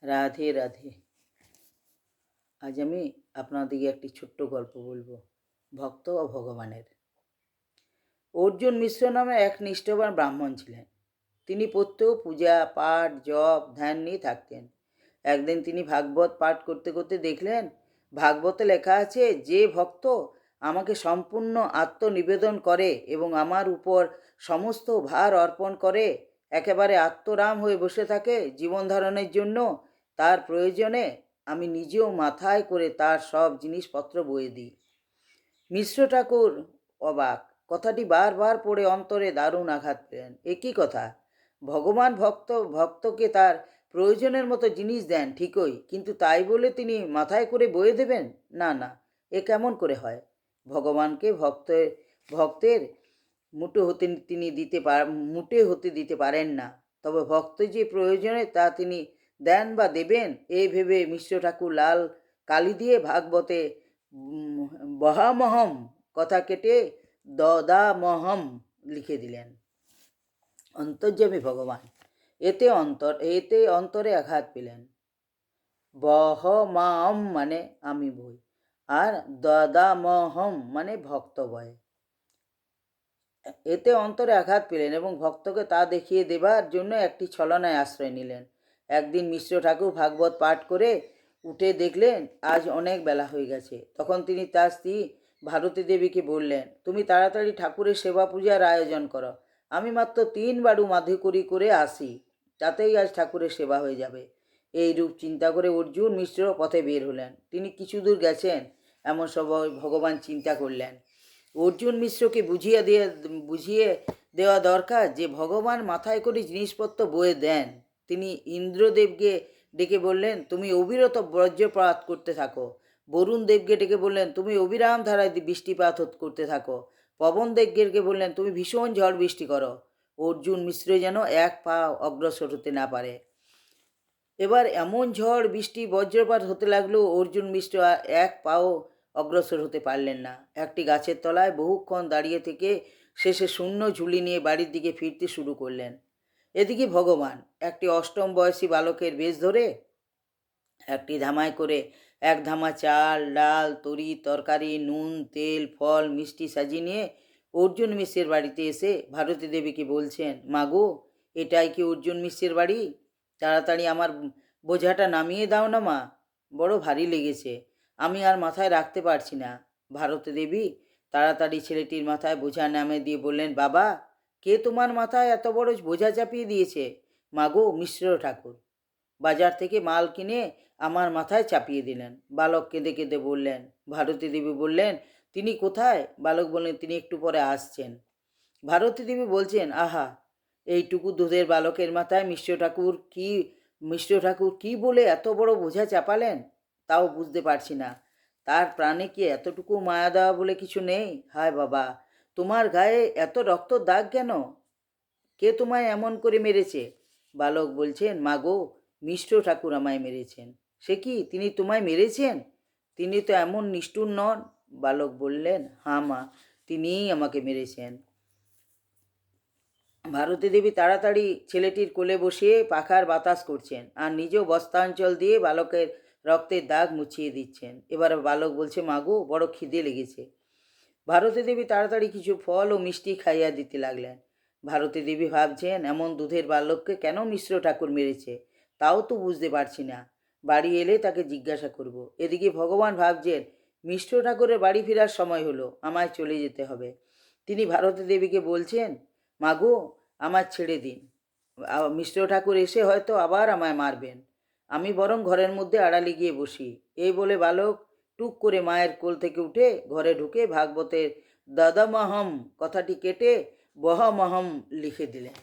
রাধে রাধে। আজ আমি আপনাদেরকে একটি ছোট্ট গল্প বলবো, ভক্ত ও ভগবানের। অর্জুন মিশ্র নামে এক নিষ্ঠবান ব্রাহ্মণ ছিলেন। তিনি প্রত্যহ পূজা পাঠ জপ ধ্যান নিয়ে থাকতেন। একদিন তিনি ভাগবত পাঠ করতে করতে দেখলেন, ভাগবতে লেখা আছে, যে ভক্ত আমাকে সম্পূর্ণ আত্মনিবেদন করে এবং আমার উপর সমস্ত ভার অর্পণ করে, একেবারে আত্মরাম হয়ে বসে থাকে জীবন ধারণের জন্য, তার প্রয়োজনে আমি নিজেও মাথায় করে তার সব জিনিসপত্র বয়ে দিই। মিশ্র ঠাকুর অবাক। কথাটি বারবার পড়ে অন্তরে দারুণ আঘাত পেলেন। এ কী কথা! ভগবান ভক্তকে তার প্রয়োজনের মতো জিনিস দেন ঠিকই, কিন্তু তাই বলে তিনি মাথায় করে বয়ে দেবেন? না না, এ কেমন করে হয়? ভগবানকে ভক্তের মুটে হতে দিতে পারেন না। তবে ভক্ত যে প্রয়োজনে তা তিনি দেন বা দেবেন, এই ভেবে মিশ্র ঠাকুর লাল কালি দিয়ে ভাগবতে বহামহম কথা কেটে দদামহম লিখে দিলেন। অন্তর্যামী ভগবান। এতে অন্তরে আঘাত পেলেন। বহমাম মানে আমি বই, আর দদামহম মানে ভক্ত বয়। এতে অন্তরে আঘাত পেলেন এবং ভক্তকে তা দেখিয়ে দেবার জন্য একটি ছলনায় আশ্রয় নিলেন। একদিন মিশ্র ঠাকুর ভাগবত পাঠ করে উঠে দেখলেন আজ অনেক বেলা হয়ে গেছে। তখন তিনি তার স্ত্রী ভারতী দেবীকে বললেন, তুমি তাড়াতাড়ি ঠাকুরের সেবা পূজার আয়োজন করো। আমি মাত্র 3 বাড়ু মাধুকরী করে আসি, তাতেই আজ ঠাকুরের সেবা হয়ে যাবে। এই রূপ চিন্তা করে অর্জুন মিশ্র পথে বের হলেন। তিনি কিছু দূর গেছেন, এমন সময় ভগবান চিন্তা করলেন, অর্জুন মিশ্রকে বুঝিয়ে দেওয়া দরকার যে ভগবান মাথায় করে জিনিসপত্র বয়ে দেন। তিনি ইন্দ্রদেবকে ডেকে বললেন, তুমি অবিরত বজ্রপাত করতে থাকো। বরুণ দেবকে ডেকে বললেন, তুমি অবিরাম ধারায় বৃষ্টিপাত করতে থাকো। পবন দেবকে বললেন, তুমি ভীষণ ঝড় বৃষ্টি করো। অর্জুন মিশ্র যেন এক পা অগ্রসর হতে না পারে। এবার এমন ঝড় বৃষ্টি বজ্রপাত হতে লাগলো, অর্জুন মিশ্র এক পাও অগ্রসর হতে পারলেন না। একটি গাছের তলায় বহুক্ষণ দাঁড়িয়ে থেকে শেষে শূন্য ঝুলি নিয়ে বাড়ির দিকে ফিরতে শুরু করলেন। এদিকে ভগবান একটি অষ্টম বয়সী বালকের বেশ ধরে একটি ধামায় করে এক ধামা চাল ডাল তরি তরকারি নুন তেল ফল মিষ্টি সাজিয়ে নিয়ে অর্জুন মিশ্রের বাড়িতে এসে ভারতী দেবীকে বলছেন, মাগো, এটাই কি অর্জুন মিশ্রের বাড়ি? তাড়াতাড়ি আমার বোঝাটা নামিয়ে দাও না মা, বড় ভারী লেগেছে, আমি আর মাথায় রাখতে পারছি না। ভারতী দেবী তাড়াতাড়ি ছেলেটির মাথায় বোঝা নামিয়ে দিয়ে বললেন, বাবা, কে তোমার মাথায় এত বড় বোঝা চাপিয়ে দিয়েছে? মাগো, মিশ্র ঠাকুর। বাজার থেকে মাল কিনে আমার মাথায় চাপিয়ে দিলেন। বালক কেঁদে কেঁদে বললেন। ভারতী দেবী বললেন, তিনি কোথায়? বালক বললেন, তিনি একটু পরে আসছেন। ভারতী দেবী বলছেন, আহা, এইটুকু দুধের বালকের মাথায় মিশ্র ঠাকুর কি বলে এত বড় বোঝা চাপালেন, তাও বুঝতে পারছি না। তার প্রাণে কি এতটুকু মায়া দেওয়া বলে কিছু নেই? হায় বাবা, তোমার গায়ে এত রক্ত দাগ কেন? কে তোমায় এমন করে মেরেছে? বালক বলছেন, মাগো, মিশ্র ঠাকুর আমায় মেরেছেন। সে কি, তিনি তোমায় মেরেছেন? তিনি তো এমন নিষ্ঠুর নন। বালক বললেন, হ্যাঁ মা, তিনিই আমাকে মেরেছেন। ভারতী দেবী তাড়াতাড়ি ছেলেটির কোলে বসিয়ে পাখার বাতাস করছেন আর নিজেও বস্ত্রাঞ্চল দিয়ে বালকের রক্তের দাগ মুছিয়ে দিচ্ছেন। এবার বালক বলছে, মাগো, বড় খিদে লেগেছে। ভারতী দেবী তাড়াতাড়ি কিছু ফল ও মিষ্টি খাইয়া দিতে লাগলেন। ভারতী দেবী ভাবছেন, এমন দুধের বালককে কেন মিশ্র ঠাকুর মেরেছে, তাও তো বুঝতে পারছি না। বাড়ি এলে তাকে জিজ্ঞাসা করব। এদিকে ভগবান ভাবছেন, মিশ্র ঠাকুরের বাড়ি ফেরার সময় হলো, আমায় চলে যেতে হবে। তিনি ভারতী দেবীকে বলছেন, মাগো, আমার ছেড়ে দিন। মিশ্র ঠাকুর এসে হয়তো আবার আমায় মারবেন। আমি বরং ঘরের মধ্যে আড়ালে গিয়ে বসি। এই বলে বালক টুক করে মায়ের কোল থেকে উঠে ঘরে ঢুকে ভাগবতের দদমহম কথাটি কেটে বহমহম লিখে দিলেন।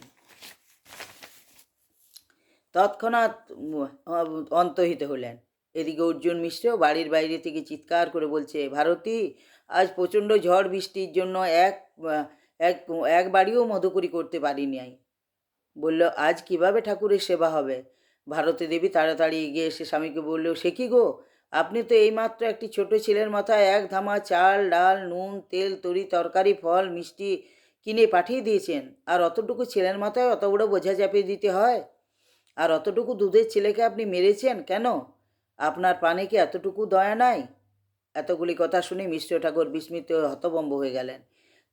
তৎক্ষণাৎ অন্তর্হিত হলেন। এদিকে অর্জুন মিশ্র বাড়ির বাইরে থেকে চিৎকার করে বলছে, ভারতী, আজ প্রচণ্ড ঝড় বৃষ্টির জন্য এক এক এক বাড়িও মধুকরী করতে পারিনি। বলল, আজ কিভাবে ঠাকুরের সেবা হবে? ভারতী দেবী তাড়াতাড়ি এগিয়ে এসে স্বামীকে বলল, সে কি গো, আপনি তো এইমাত্র একটি ছোট ছেলের মাথায় এক ধামা চাল ডাল নুন তেল তরি তরকারি ফল মিষ্টি কিনে পাঠিয়ে দিয়েছেন, আর অতটুকু ছেলের মাথায় অত বড় বোঝা চাপিয়ে দিতে হয়? আর অতটুকু দুধের ছেলেকে আপনি মেরেছেন কেন? আপনার প্রাণে কি এতটুকু দয়া নাই? এতগুলি কথা শুনে মিশ্র ঠাকুর বিস্মিত হয়ে হতভম্ব হয়ে গেলেন।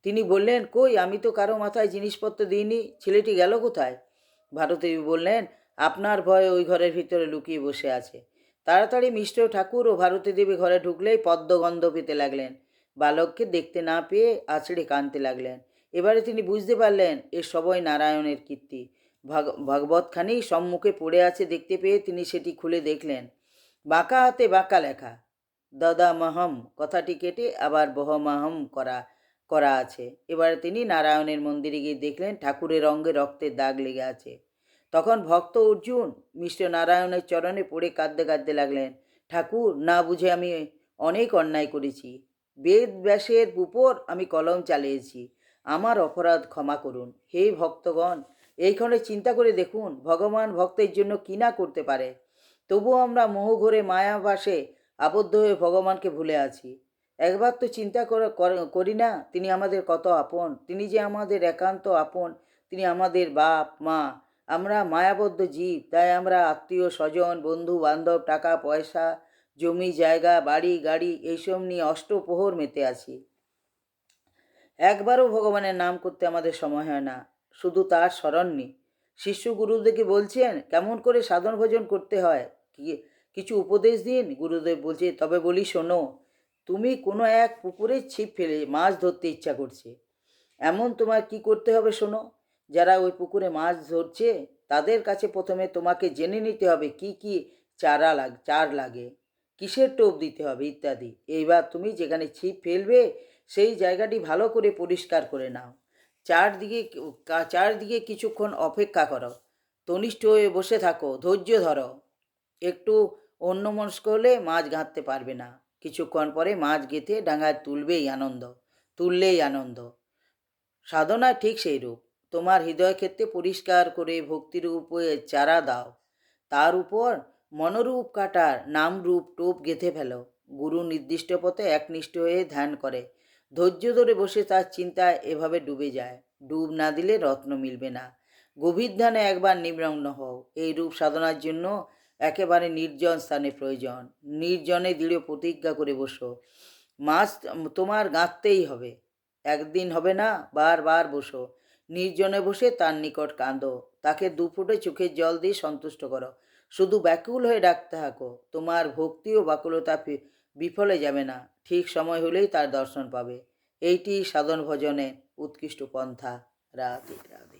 তিনি বললেন, কই, আমি তো কারো মাথায় জিনিসপত্র দিইনি, ছেলেটি গেল কোথায়? ভারতীদেবী বললেন, আপনার ভয়ে ওই ঘরের ভিতরে লুকিয়ে বসে আছে। তাড়াতাড়ি মিশ্র ঠাকুর ও ভারতীদেবী ঘরে ঢুকলেই পদ্মগন্ধ পেতে লাগলেন। বালককে দেখতে না পেয়ে আছড়ে কাঁদতে লাগলেন। এবারে তিনি বুঝতে পারলেন এ সবই নারায়ণের কীর্তি। ভাগবতখানি সম্মুখে পড়ে আছে দেখতে পেয়ে তিনি সেটি খুলে দেখলেন। বাঁকা হাতে বাঁকা লেখা, দদামহম কথাটি কেটে আবার বহমাহম করা করা আছে। এবারে তিনি নারায়ণের মন্দিরে গিয়ে দেখলেন ঠাকুরের অঙ্গে রক্তের দাগ লেগে আছে। তখন ভক্ত অর্জুন মিশ্র নারায়ণের চরণে পড়ে কাঁদতে কাঁদতে লাগলেন, ঠাকুর, না বুঝে আমি অনেক অন্যায় করেছি। বেদ ব্যাসের উপর আমি কলম চালিয়েছি, আমার অপরাধ ক্ষমা করুন। হে ভক্তগণ, এইখানে চিন্তা করে দেখুন ভগবান ভক্তের জন্য কী না করতে পারে। তবুও আমরা মোহঘরে মায়াবাসে আবদ্ধ হয়ে ভগবানকে ভুলে আছি। একবার তো চিন্তা করি না তিনি আমাদের কত আপন, তিনি যে আমাদের একান্ত আপন, তিনি আমাদের বাপ মা। আমরা মায়াবদ্ধ জীব, তাই আমরা আত্মীয় স্বজন, বন্ধু বান্ধব, টাকা পয়সা, জমি জায়গা, বাড়ি গাড়ি এইসব নিয়ে অষ্টপ্রহর মেতে আছি। একবারও ভগবানের নাম করতে আমাদের সময় হয় না, শুধু তার স্মরণ নেই। শিষ্য গুরুদেবকে বলছেন কেমন করে সাধন ভজন করতে হয়, কিছু উপদেশ দিন। গুরুদেব বলছে, তবে বলি শোনো, তুমি কোনো এক পুকুরে ছিপ ফেলে মাছ ধরতে ইচ্ছা করছে। এমন তোমার কি করতে হবে শোনো। যারা ওই পুকুরে মাছ ধরছে তাদের কাছে প্রথমে তোমাকে জেনে নিতে হবে কি কি চার লাগে, কিসের টোপ দিতে হবে ইত্যাদি। এইবার তুমি যেখানে ছিপ ফেলবে সেই জায়গাটি ভালো করে পরিষ্কার করে নাও। চারদিকে কিছুক্ষণ অপেক্ষা করো, তনিষ্ঠ হয়ে বসে থাকো, ধৈর্য ধরো। একটু অন্যমনস্ক হলে মাছ গাঁথতে পারবে না। কিছুক্ষণ পরে মাছ গেঁথে ডাঙায় তুললেই আনন্দ। সাধনা ঠিক সেই রূপ। তোমার হৃদয় ক্ষেত্রে পরিষ্কার করে ভক্তিরূপে চারা দাও, তার উপর মনোরূপ কাটার নামরূপ টোপ গেঁথে ফেলো। গুরু নির্দিষ্ট পথে একনিষ্ঠ হয়ে ধ্যান করে, ধৈর্য ধরে বসে তার চিন্তায় এভাবে ডুবে যায়। ডুব না দিলে রত্ন মিলবে না। গভীর ধ্যানে একবার নিমগ্ন হও। এই রূপ সাধনার জন্য একেবারে নির্জন স্থানে প্রয়োজন। নির্জনে দৃঢ় প্রতিজ্ঞা করে বসো, মাছ তোমার গাঁথতেই হবে। একদিন হবে না, বারবার বসো। নির্জনে বসে তার নিকট কাঁদো, তাকে দুফুটে চোখের জল দিয়ে সন্তুষ্ট করো। শুধু ব্যাকুল হয়ে ডাকতে থাকো। তোমার ভক্তি ও ব্যাকুলতা বিফলে যাবে না। ঠিক সময় হলেই তার দর্শন পাবে। এইটি সাধন ভজনের উৎকৃষ্ট পন্থা। রাধে রাধে।